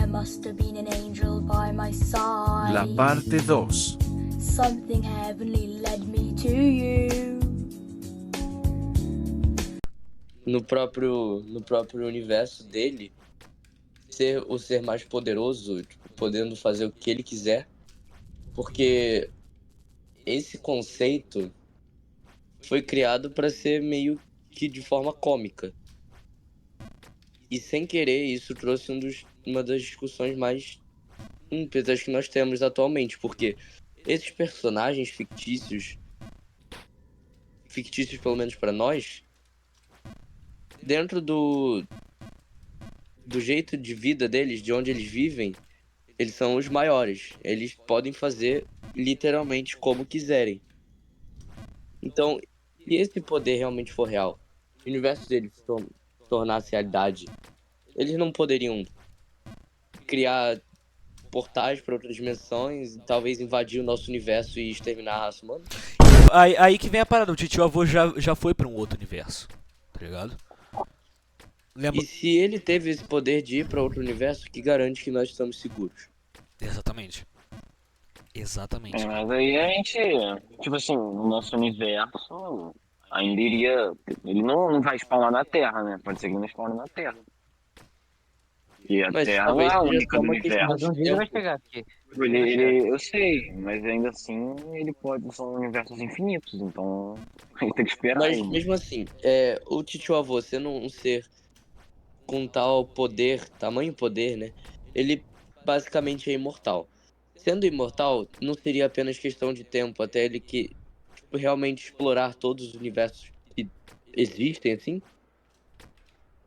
must have been an angel by my side. La parte 2. Something heavenly led me to you. No próprio universo dele, ser o ser mais poderoso, tipo, podendo fazer o que ele quiser, porque esse conceito foi criado para ser meio que de forma cômica. E sem querer, isso trouxe uma das discussões mais ímpetas que nós temos atualmente, porque esses personagens fictícios pelo menos para nós, dentro do jeito de vida deles, de onde eles vivem, eles são os maiores. Eles podem fazer literalmente como quiserem. Então, se esse poder realmente for real, o universo deles tornasse realidade, eles não poderiam criar portais para outras dimensões e talvez invadir o nosso universo e exterminar a raça humana? Aí que vem a parada, o titio avô já foi pra um outro universo, tá ligado? Lembra? E se ele teve esse poder de ir para outro universo, que garante que nós estamos seguros? Exatamente. Exatamente. Mas aí a gente, tipo assim, no nosso universo, ainda iria. Ele não vai spawnar na Terra, né? Pode ser que ele não spawne na Terra. E a Mas Terra não talvez é a seja única só do uma questão universo. Mas um dia ele vai chegar aqui. Eu sei, mas ainda assim ele pode. São universos infinitos, então a gente tem que esperar Mas ainda. mesmo assim, o titio avô sendo um ser com tal poder, tamanho poder, né? Ele basicamente é imortal. Sendo imortal, não seria apenas questão de tempo até ele que tipo, realmente explorar todos os universos que existem, assim.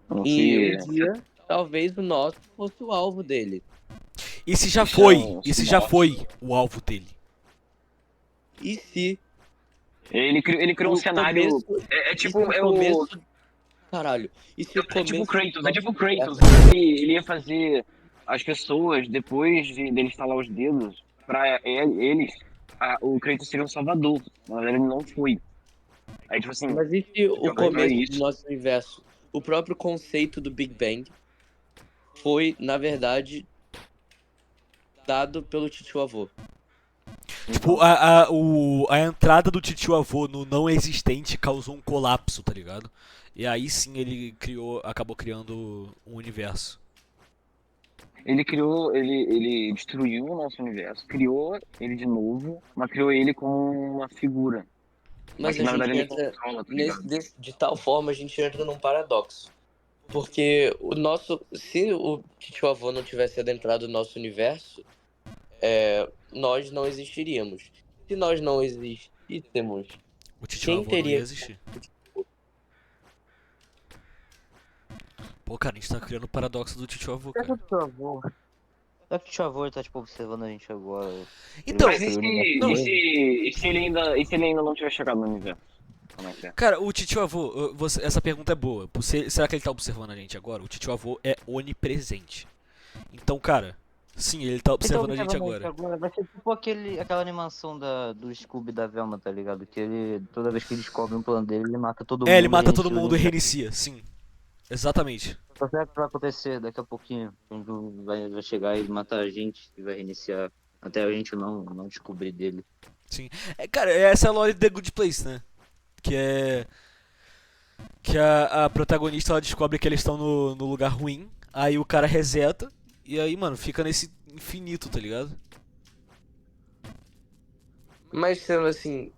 Não E se. um dia, talvez o nosso fosse o alvo dele. E se já Isso foi? é um E se já sinal. foi o alvo dele? E se Ele criou um o cenário. começo, É e se tipo. o começo, caralho, e se o É tipo começo Kratos, é do tipo nosso Kratos. universo- Ele ia fazer as pessoas, depois dele estalar os dedos, pra eles, o Kratos seria um salvador. Mas ele não foi. Aí, tipo assim, Mas e se o talvez não é começo do isso. nosso universo, o próprio conceito do Big Bang foi, na verdade, dado pelo titio avô? Tipo, Então, a entrada do titio avô no não existente causou um colapso, tá ligado? E aí sim ele acabou criando um universo. ele destruiu o nosso universo, criou ele de novo, mas criou ele como uma figura. Mas Mas que a na gente verdade ele entra controla, tá ligado? de tal forma, a gente entra num paradoxo. Porque se o titio avô não tivesse adentrado o nosso universo, nós não existiríamos. Se nós não existíssemos, O titio quem avô não ia teria? existir. Pô, cara, a gente tá criando o paradoxo do titio avô, Será que cara. o teu avô... Será que o tio avô tá, tipo, observando a gente agora? Então, Mas e se, não, e se ele ainda não tiver chegado no universo? Como é que é? cara, o titio avô, essa pergunta é boa. Será que ele tá observando a gente agora? O titio avô é onipresente. Então, cara, sim, ele tá observando a gente agora. Vai ser tipo aquela animação do Scooby da Velma, tá ligado? Que ele, toda vez que ele descobre um plano dele, ele mata todo mundo. É, ele mata todo reinicia o mundo e universo. reinicia, sim. Exatamente. Só será que vai acontecer daqui a pouquinho? Quando vai chegar e matar a gente e vai reiniciar. Até a gente não descobrir dele. Sim. Cara, essa é a lore de The Good Place, né? Que é. Que a protagonista ela descobre que eles estão no lugar ruim. Aí o cara reseta. E aí, mano, fica nesse infinito, tá ligado? Mas sendo assim,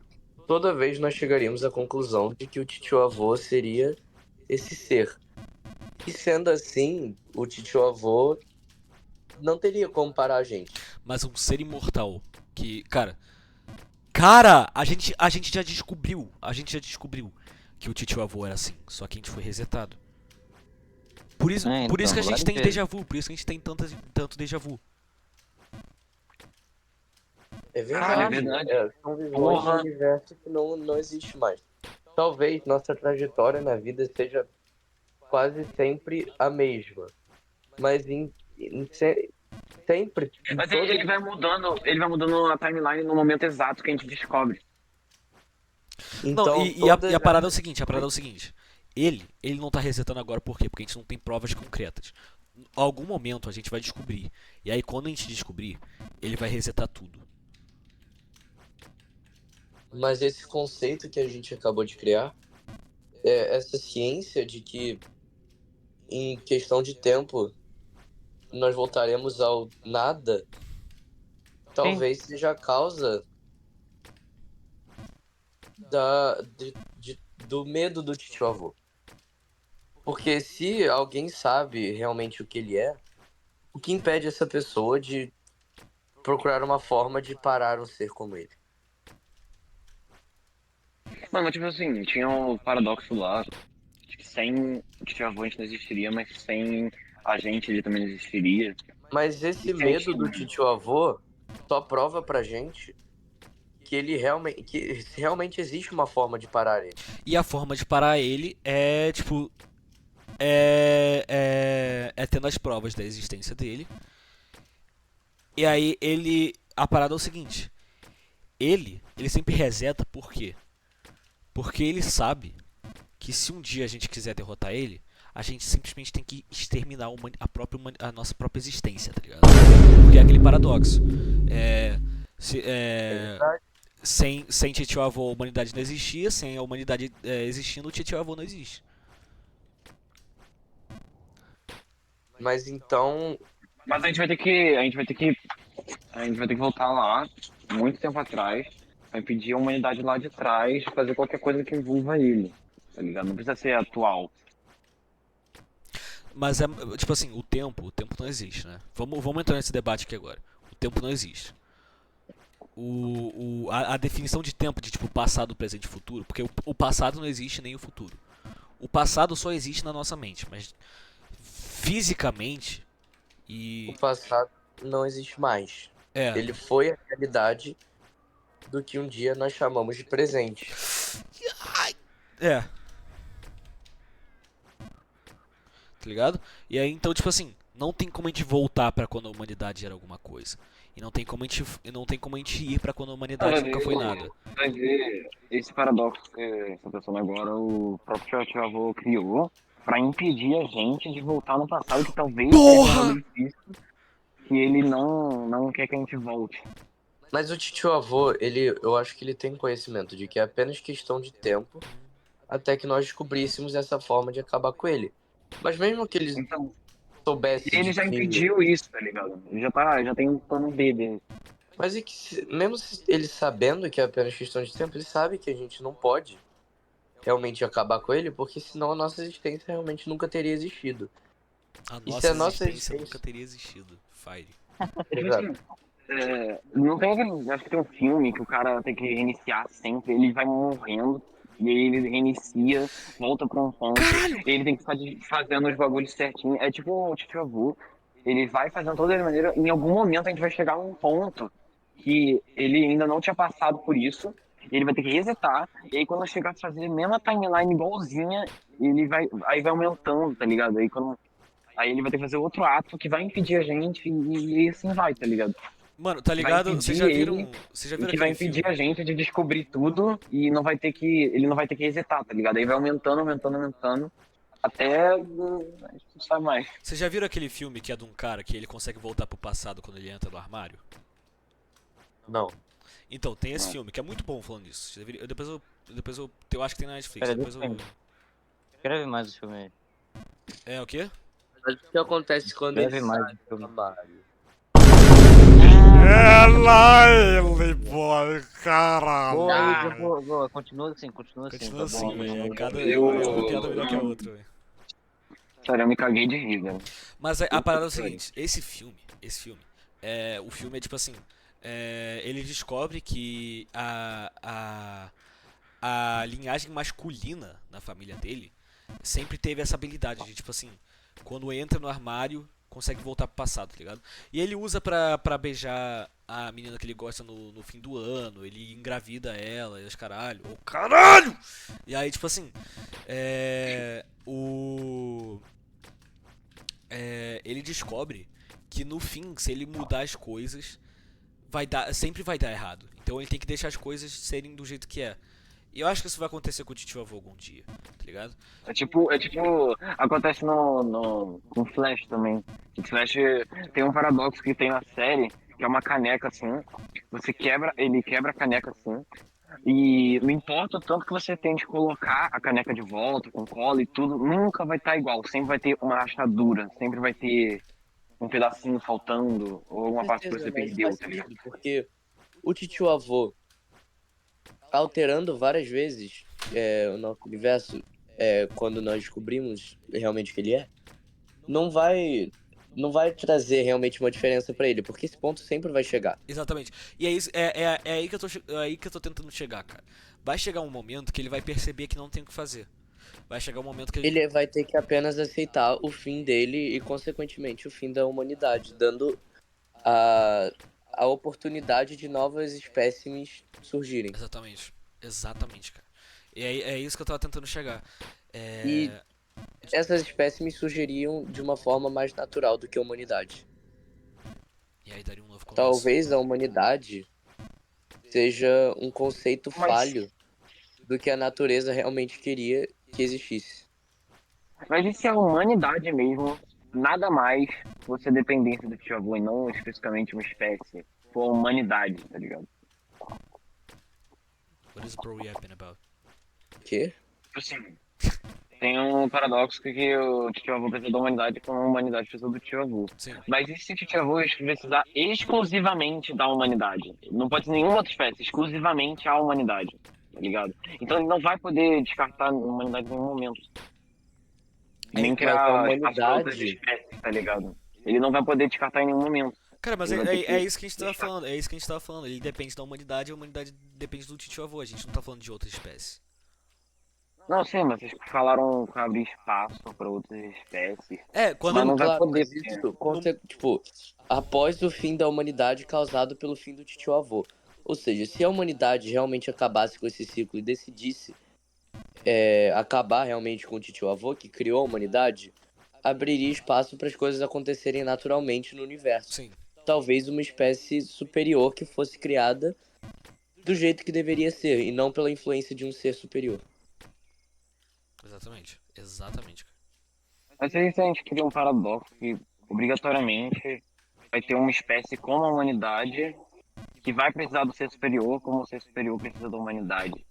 toda vez nós chegaríamos à conclusão de que o titio avô seria esse ser. E sendo assim, o titio avô não teria como parar a gente. Mas um ser imortal. Que, cara. Cara, a gente já descobriu. A gente já descobriu que o titio avô era assim. Só que a gente foi resetado. Por isso que a gente tem déjà vu. Por isso que a gente tem tanto déjà vu. É Caralho, verdade. é verdade. São visões Porra. de universo que não existe mais. Talvez nossa trajetória na vida seja quase sempre a mesma. Mas sempre. Mas ele vai mudando a timeline no momento exato que a gente descobre. Não, Então, e a parada é o seguinte, Ele não tá resetando agora por quê? Porque a gente não tem provas concretas. algum momento a gente vai descobrir. E aí quando a gente descobrir, ele vai resetar tudo. Mas esse conceito que a gente acabou de criar, essa ciência de que em questão de tempo nós voltaremos ao nada, talvez seja a causa do medo do tio avô. Porque se alguém sabe realmente o que ele é, o que impede essa pessoa de procurar uma forma de parar um ser como ele? Mano, mas tipo assim, tinha o paradoxo lá, de que sem o tio avô a gente não existiria, mas sem a gente ele também não existiria. Mas E esse se a gente- medo do tio avô só prova pra gente que ele realmente, que realmente existe uma forma de parar ele. E a forma de parar ele é, tipo, é tendo as provas da existência dele. E aí a parada é o seguinte, ele sempre reseta por quê? Porque ele sabe que se um dia a gente quiser derrotar ele, a gente simplesmente tem que exterminar a nossa própria existência, tá ligado? Porque é aquele paradoxo. Sem tio avô a humanidade não existia, sem a humanidade existindo, o tio avô não existe. Mas então, Mas a gente vai ter que voltar lá, muito tempo atrás, vai impedir a humanidade lá de trás de fazer qualquer coisa que envolva ele, tá ligado? Não precisa ser atual. Mas é tipo assim, o tempo não existe, né? Vamos entrar nesse debate aqui agora. O tempo não existe. A definição de tempo de tipo passado, presente e futuro, porque o passado não existe nem o futuro. O passado só existe na nossa mente, mas fisicamente o e passado não existe mais. é, Ele foi a realidade do que um dia nós chamamos de presente. é, tá ligado? E aí então tipo assim, não tem como a gente voltar pra quando a humanidade era alguma coisa. E não tem como a gente ir pra quando a humanidade nunca foi nada. Vai ver esse paradoxo que você tá pensando agora, o próprio tio avô criou pra impedir a gente de voltar no passado, que talvez seja um Porra! bagulho difícil, que ele não quer que a gente volte. Mas o tio avô, eu acho que ele tem conhecimento de que é apenas questão de tempo até que nós descobríssemos essa forma de acabar com ele. Mas mesmo que ele Então, soubesse ele de já que. impediu isso, tá ligado? Ele já tem um plano B dele. Mas é que mesmo ele sabendo que é apenas questão de tempo, ele sabe que a gente não pode realmente acabar com ele, porque senão a nossa existência realmente nunca teria existido. A E se nossa a nossa existência nunca existência. teria existido. Fire. É tipo Exato. assim, não tem aquele. Acho que tem um filme que o cara tem que reiniciar sempre, ele vai morrendo, e aí ele reinicia, volta pra um ponto, Caralho! e ele tem que ficar fazendo os bagulhos certinho. É tipo o Tio Avô, ele vai fazendo toda de maneira, em algum momento a gente vai chegar a um ponto que ele ainda não tinha passado por isso, ele vai ter que resetar, e aí quando chegar a fazer a mesma timeline igualzinha, aí vai aumentando, tá ligado? Aí ele vai ter que fazer outro ato que vai impedir a gente e assim vai, tá ligado? Mano, tá Que vai ligado? impedir ele Vocês já e viram que vai aquele impedir filme? a gente de descobrir tudo e ele não vai ter que resetar, tá ligado? Aí vai aumentando, aumentando, aumentando até a gente não sabe mais. Vocês já viram aquele filme que é de um cara que ele consegue voltar pro passado quando ele entra no armário? Não. Então, tem esse Não. filme que é muito bom falando disso. Depois eu acho que tem na Netflix. Pera, Depois eu. Escreve mais o filme aí. É o quê? Mas o que acontece quando ele Escreve mais sai o do filme. armário? Ele, boy, caralho. Boa, continua assim, Continua tá assim, bom. velho. Eu- Uma piada melhor que a outra, velho. Sério, eu me caguei de rir, velho. Mas a parada é o seguinte, esse filme, o filme é tipo assim, ele descobre que a linhagem masculina na família dele sempre teve essa habilidade de tipo assim, quando entra no armário, consegue voltar pro passado, tá ligado? E ele usa pra beijar a menina que ele gosta no fim do ano, ele engravida ela e os caralho, ô caralho! E aí tipo assim, ele descobre que no fim, se ele mudar as coisas, sempre vai dar errado. Então ele tem que deixar as coisas serem do jeito que é. E eu acho que isso vai acontecer com o titio avô algum dia, tá ligado? Acontece com Flash também. O Flash tem um paradoxo que tem na série, que é uma caneca assim, ele quebra a caneca assim, e não importa o tanto que você tente colocar a caneca de volta, com cola e tudo, nunca vai estar igual, sempre vai ter uma rachadura, sempre vai ter um pedacinho faltando, ou Com uma parte que certeza, você mas perdeu, faz tá ligado? sentido, porque o titio avô, alterando várias vezes o nosso universo, quando nós descobrimos realmente o que ele é, não vai, não vai trazer realmente uma diferença pra ele, porque esse ponto sempre vai chegar. Exatamente. E é aí que é aí que eu tô tentando chegar, cara. Vai chegar um momento que ele vai perceber que não tem o que fazer. Vai chegar um momento que ele. Ele vai ter que apenas aceitar o fim dele e, consequentemente, o fim da humanidade, dando a, a oportunidade de novas espécimes surgirem. Exatamente. Exatamente, cara. E é isso que eu tava tentando chegar. E É. essas espécimes surgiriam de uma forma mais natural do que a humanidade. E aí daria um novo começo. Talvez a humanidade seja um conceito falho do que a natureza realmente queria que existisse. Mas e se a humanidade mesmo, nada mais fosse a dependência do tio avô e não especificamente uma espécie, for a humanidade, tá ligado? What is bro yapping about? O quê? Tipo assim, tem um paradoxo que o tio avô precisa da humanidade como a humanidade precisa do tio avô. Sim. Mas e se o tio avô precisar exclusivamente da humanidade? Não pode ser nenhuma outra espécie, exclusivamente a humanidade, tá ligado? Então ele não vai poder descartar a humanidade em nenhum momento. Nem Mas a criar espaço para outras humanidade... espécies, tá ligado? Ele não vai poder descartar em nenhum momento. Cara, mas Ele vai ter que isso que a gente tava deixar. falando. É isso que a gente tava falando. Ele depende da humanidade e a humanidade depende do titio avô. A gente não tá falando de outra espécie. Não, sim, mas vocês falaram para abrir espaço para outras espécies. É, quando. Mas Sim, não vai claro, poder. mas isso, tipo, após o fim da humanidade causado pelo fim do titio-avô. Ou seja, se a humanidade realmente acabasse com esse ciclo e decidisse acabar realmente com o titio-avô, que criou a humanidade, abriria espaço para as coisas acontecerem naturalmente no universo. Sim. Talvez uma espécie superior que fosse criada do jeito que deveria ser, e não pela influência de um ser superior. Exatamente. Exatamente, cara. Mas aí se a gente cria um paradoxo que obrigatoriamente vai ter uma espécie como a humanidade que vai precisar do ser superior, como o ser superior precisa da humanidade.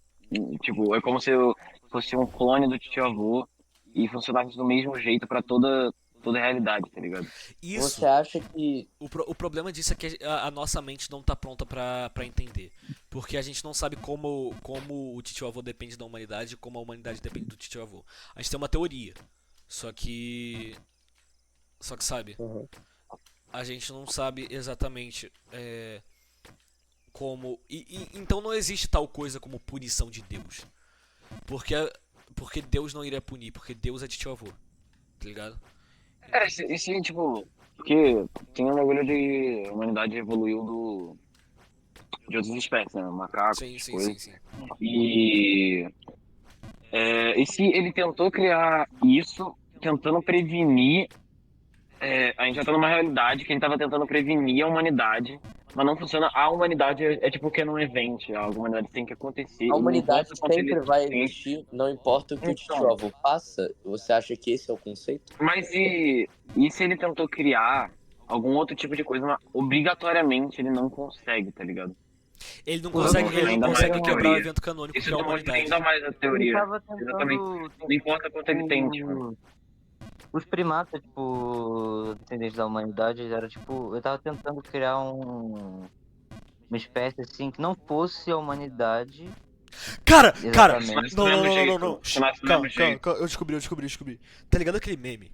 Tipo, é como se eu fosse um clone do tio avô e funcionasse do mesmo jeito para toda a realidade, tá ligado? Isso. Você acha que... O problema disso é que a nossa mente não tá pronta pra entender. Porque a gente não sabe como o titio avô depende da humanidade e como a humanidade depende do titio avô. A gente tem uma teoria. Só que. Só que sabe, Uhum. a gente não sabe exatamente como. Então não existe tal coisa como punição de Deus. Porque Deus não iria punir, porque Deus é titio avô. Tá ligado? Esse tipo, porque tem um bagulho de a humanidade evoluiu de outras espécies, né? Macacos, Sim, sim, coisas. sim, sim. E se ele tentou criar isso, tentando prevenir, a gente já tá numa realidade que ele tava tentando prevenir a humanidade, mas não funciona. A humanidade é tipo que não evento, a humanidade tem que acontecer, A e não humanidade importa quanto ele sempre vai tem. existir, não importa o que o Então, titio-avô faça. Você acha que esse é o conceito? mas e se ele tentou criar algum outro tipo de coisa, mas obrigatoriamente ele não consegue, tá ligado? Ele não Isso consegue, demonstra ele não ainda mais consegue a quebrar o teoria. evento canônico Isso que é a demonstra humanidade. ainda mais a Ele teoria. tava Exatamente. tentando. Não importa quanto ele tente, mano. Os primatas, tipo, descendentes da humanidade, era tipo. Eu tava tentando criar uma espécie assim que não fosse a humanidade. Cara, Exatamente. não, não, Do mesmo não, não, não, jeito. não. Funcionasse do Calma, mesmo calma, jeito. calma, eu descobri. Tá ligado aquele meme?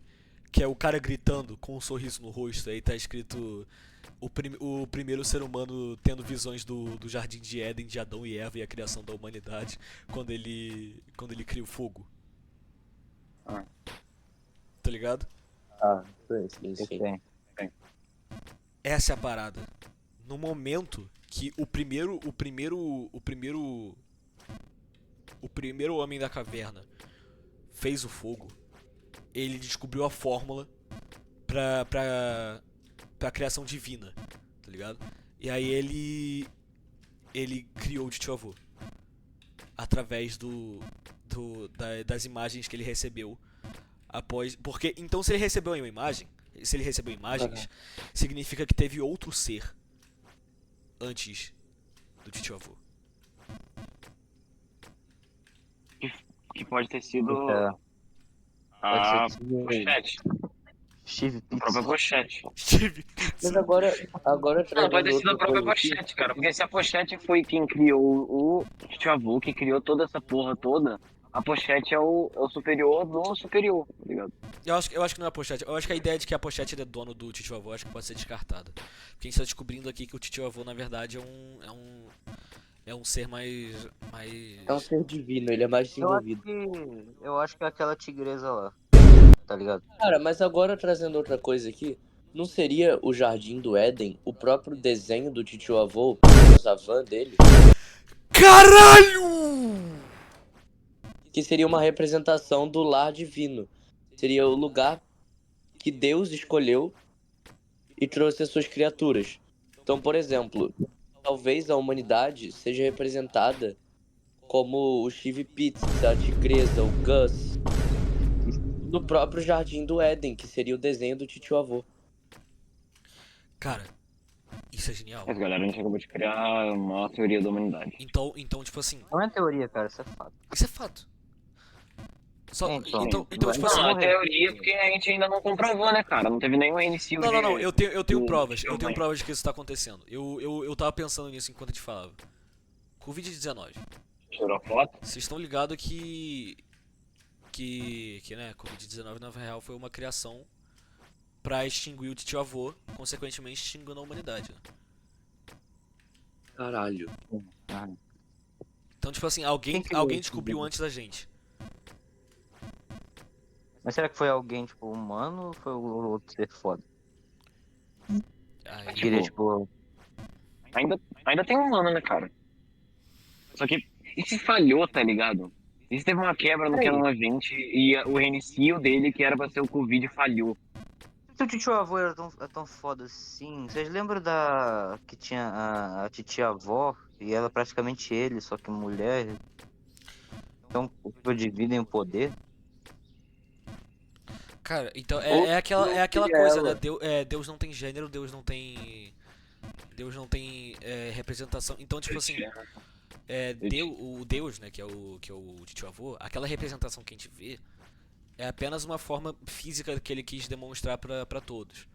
Que é o cara gritando com um sorriso no rosto, aí tá escrito o primeiro ser humano tendo visões do jardim de Éden, de Adão e Eva e a criação da humanidade quando ele cria o fogo. Ah. Tá ligado? Ah, sim, sim. Tem. Essa é a parada. No momento que o primeiro homem da caverna fez o fogo, ele descobriu a fórmula pra criação divina, tá ligado? E aí ele criou o titio avô através das imagens que ele recebeu após. Porque então se ele recebeu uma imagem, se ele recebeu imagens, significa que teve outro ser antes do titio avô. Que pode ter sido É, a pode ser pochete. Steve A própria Pizza. pochete. Steve Mas Pizza. agora Não, pode trazendo ter sido a outra própria coisa aqui. pochete, cara. Porque se a pochete foi quem criou o tio avô, que criou toda essa porra toda, a pochete é o superior do superior, tá ligado? Eu acho que não é a pochete. Eu acho que a ideia de que a pochete é dono do titio avô acho que pode ser descartada. Porque a gente tá descobrindo aqui que o titio avô na verdade é um ser mais É um ser divino, ele é mais desenvolvido. Eu acho que é aquela tigresa lá, tá ligado? Cara, mas agora trazendo outra coisa aqui, não seria o Jardim do Éden o próprio desenho do titio avô, a van dele? Caralho! Que seria uma representação do lar divino. Seria o lugar que Deus escolheu e trouxe as suas criaturas. Então, por exemplo, talvez a humanidade seja representada como o Steve Pitts, a tigresa, o Gus, no próprio Jardim do Éden, que seria o desenho do titio avô. Cara, isso é genial. Mas galera, a gente acabou de criar uma teoria da humanidade. Então tipo assim, Não é teoria, cara, isso é fato. isso é fato. Só, Então, então tipo vai assim, Não, a morrer. teoria é porque a gente ainda não comprovou, né, cara? Não teve nenhum início não, eu tenho do- provas, de eu tenho campanha. provas de que isso tá acontecendo. Eu tava pensando nisso enquanto a gente falava. Covid-19. Tirou foto? Vocês estão ligados que né, Covid-19 na real foi uma criação pra extinguir o titio avô, consequentemente extinguindo a humanidade, né? Caralho. Ah, Então, tipo assim, Quem criou alguém isso, descobriu Guilherme? antes da gente. Mas será que foi alguém, tipo, humano ou foi o outro ser foda? Aí, Queria, tipo, Ainda tem um ano, né, cara? Só que, e se falhou, tá ligado? E se teve uma quebra no Canon 20 e o reinicio dele, que era pra ser o Covid, falhou? se o titio avô era tão foda assim, vocês lembram da que tinha a titia avó e ela praticamente ele, só que mulher? Então, tipo, dividem o poder? cara, então Ou é aquela seria coisa, né? ela. Deus não tem gênero, Deus não tem representação. Então, tipo assim, o Deus, né, que é o titio avô, aquela representação que a gente vê é apenas uma forma física que ele quis demonstrar pra todos.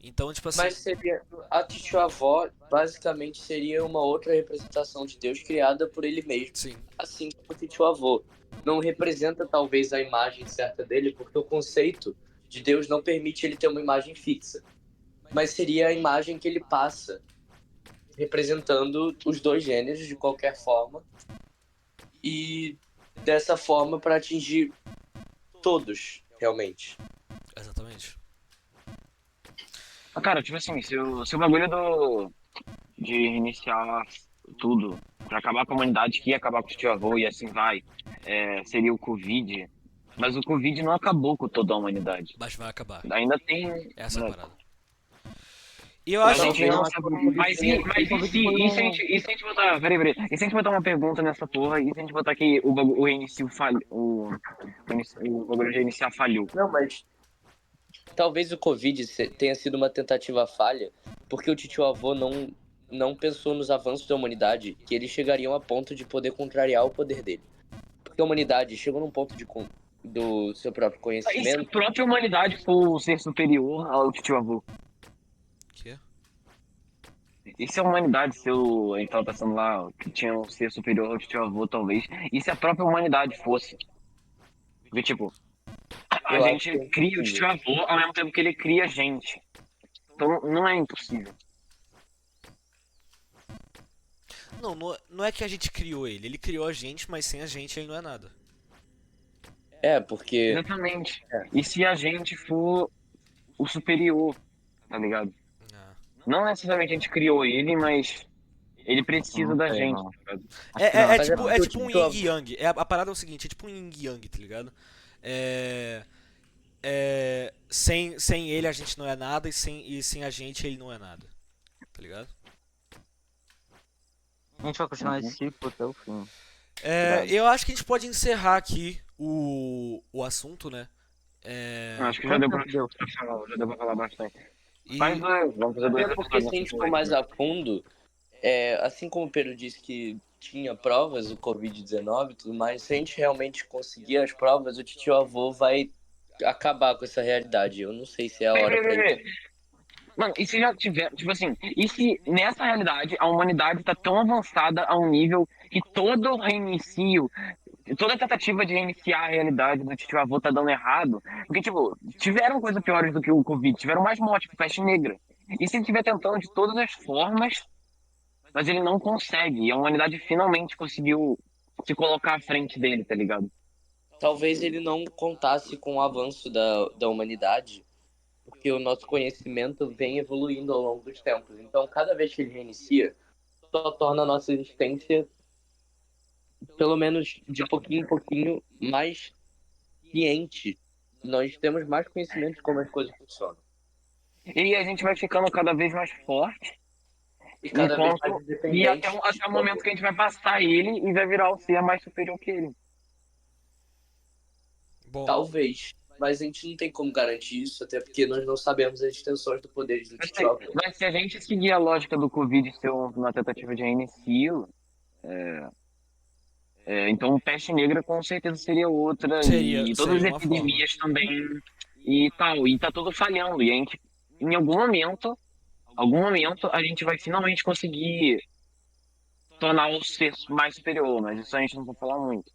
Então, tipo assim, Mas seria. A titio avó basicamente seria uma outra representação de Deus criada por ele mesmo. sim, Assim como o titio avô. Não representa talvez a imagem certa dele, porque o conceito de Deus não permite ele ter uma imagem fixa. Mas seria a imagem que ele passa, representando os dois gêneros de qualquer forma. E dessa forma para atingir todos, realmente. exatamente. Ah, cara, tipo assim, se o bagulho de iniciar tudo pra acabar com a humanidade, que ia acabar com o tio avô e assim vai, seria o Covid. Mas o Covid não acabou com toda a humanidade. Mas vai acabar. Ainda tem. Essa é a né, parada. E eu A acho gente Talvez não o sabe. Covid Mas tenha- e se a gente botar. Peraí. E se a gente botar uma pergunta nessa porra? E se a gente botar que o reinicio falhou. O bagulho de reiniciar falhou? Não, mas talvez o Covid tenha sido uma tentativa falha, porque o titio avô não pensou nos avanços da humanidade, que eles chegariam a ponto de poder contrariar o poder dele. Porque a humanidade chegou num ponto do seu próprio E se a conhecimento. própria humanidade for o ser superior ao tio avô? que E se a humanidade, se o. A gente tava pensando lá que tinha um ser superior ao tio avô, talvez. E se a própria humanidade fosse? Porque, tipo, a Eu acho que gente é cria o impossível. tio avô ao mesmo tempo que ele cria a gente. Então não é impossível. não é que a gente criou ele criou a gente, mas sem a gente ele não é nada. Porque Exatamente. E se a gente for o superior, tá ligado? Ah. Não necessariamente a gente criou ele, mas ele precisa Não da sei, gente, não. tá ligado? Acho que não, acho que não. porque o tipo um titio yin avô- e yang. A parada é o seguinte, é tipo um yin e yang, tá ligado? Sem ele a gente não é nada e sem a gente ele não é nada. Tá ligado? A gente vai continuar esse ciclo até o fim. Eu acho que a gente pode encerrar aqui o assunto, né? Acho que já deu pra falar, bastante. E Faz dois, vamos fazer dois Até porque se a gente for mais a fundo, assim como o Pedro disse que tinha provas, o Covid-19 e tudo mais, se a gente realmente conseguir as provas, o titio avô vai acabar com essa realidade. Eu não sei se é a hora pra ele. Mano, e se já tiver, tipo assim, e se nessa realidade a humanidade tá tão avançada a um nível que todo reinicio, toda tentativa de reiniciar a realidade do tio avô tá dando errado? Porque, tipo, tiveram coisas piores do que o Covid, tiveram mais mortes, tipo, peste negra. E se ele estiver tentando de todas as formas, mas ele não consegue, e a humanidade finalmente conseguiu se colocar à frente dele, tá ligado? Talvez ele não contasse com o avanço da humanidade, porque o nosso conhecimento vem evoluindo ao longo dos tempos. Então, cada vez que ele reinicia, só torna a nossa existência, pelo menos de pouquinho em pouquinho, mais ciente. Nós temos mais conhecimento de como as coisas funcionam. E a gente vai ficando cada vez mais forte, E cada vez mais e independente. até o momento que a gente vai passar ele e vai virar o ser mais superior que ele. bom, Talvez. Mas a gente não tem como garantir isso, até porque nós não sabemos as extensões do poder do Mas, titio avô. mas se a gente seguir a lógica do Covid ser uma tentativa de reinicio, então peste negra com certeza seria outra, e todas seria as uma epidemias também, e tal, e tá tudo falhando, e a gente, em algum momento, a gente vai finalmente conseguir tornar o ser mais superior, mas isso a gente não vai falar muito.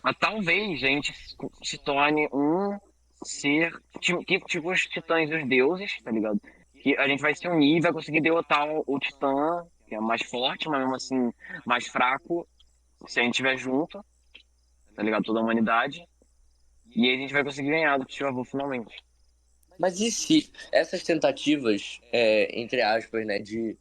Mas talvez a gente se torne um ser tipo os titãs e os deuses, tá ligado? Que a gente vai se unir e vai conseguir derrotar o titã, que é mais forte, mas mesmo assim mais fraco, se a gente estiver junto, tá ligado? Toda a humanidade. E aí a gente vai conseguir ganhar do tio avô finalmente. Mas e se essas tentativas, entre aspas, né, de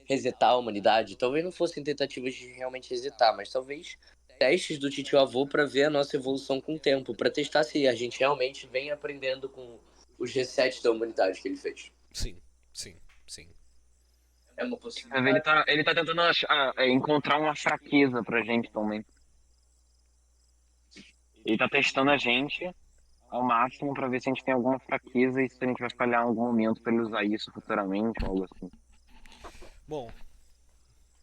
resetar a humanidade, talvez não fossem tentativas de realmente resetar, mas talvez testes do titio avô para ver a nossa evolução com o tempo, para testar se a gente realmente vem aprendendo com os resets da humanidade que ele fez. sim. É uma Mas possibilidade. ele tá tentando encontrar uma fraqueza pra gente também. Ele tá testando a gente ao máximo pra ver se a gente tem alguma fraqueza e se a gente vai falhar em algum momento pra ele usar isso futuramente ou algo assim. Bom,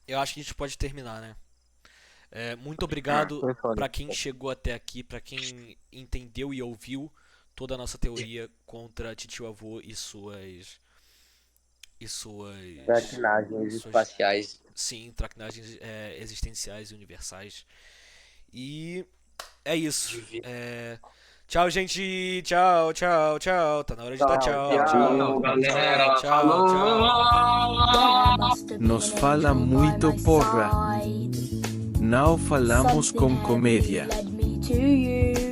eu acho que a gente pode terminar, né? Muito obrigado Foi foda. pra quem chegou até aqui, pra quem entendeu e ouviu toda a nossa teoria contra titio avô e suas Traquinagens suas- espaciais. sim, traquinagens existenciais e universais. E é isso. Tchau, gente. Tchau. Tá na hora de dar tchau. Tchau, galera. Tchau. Nos fala muito porra. Não falamos com comédia. Led me to you.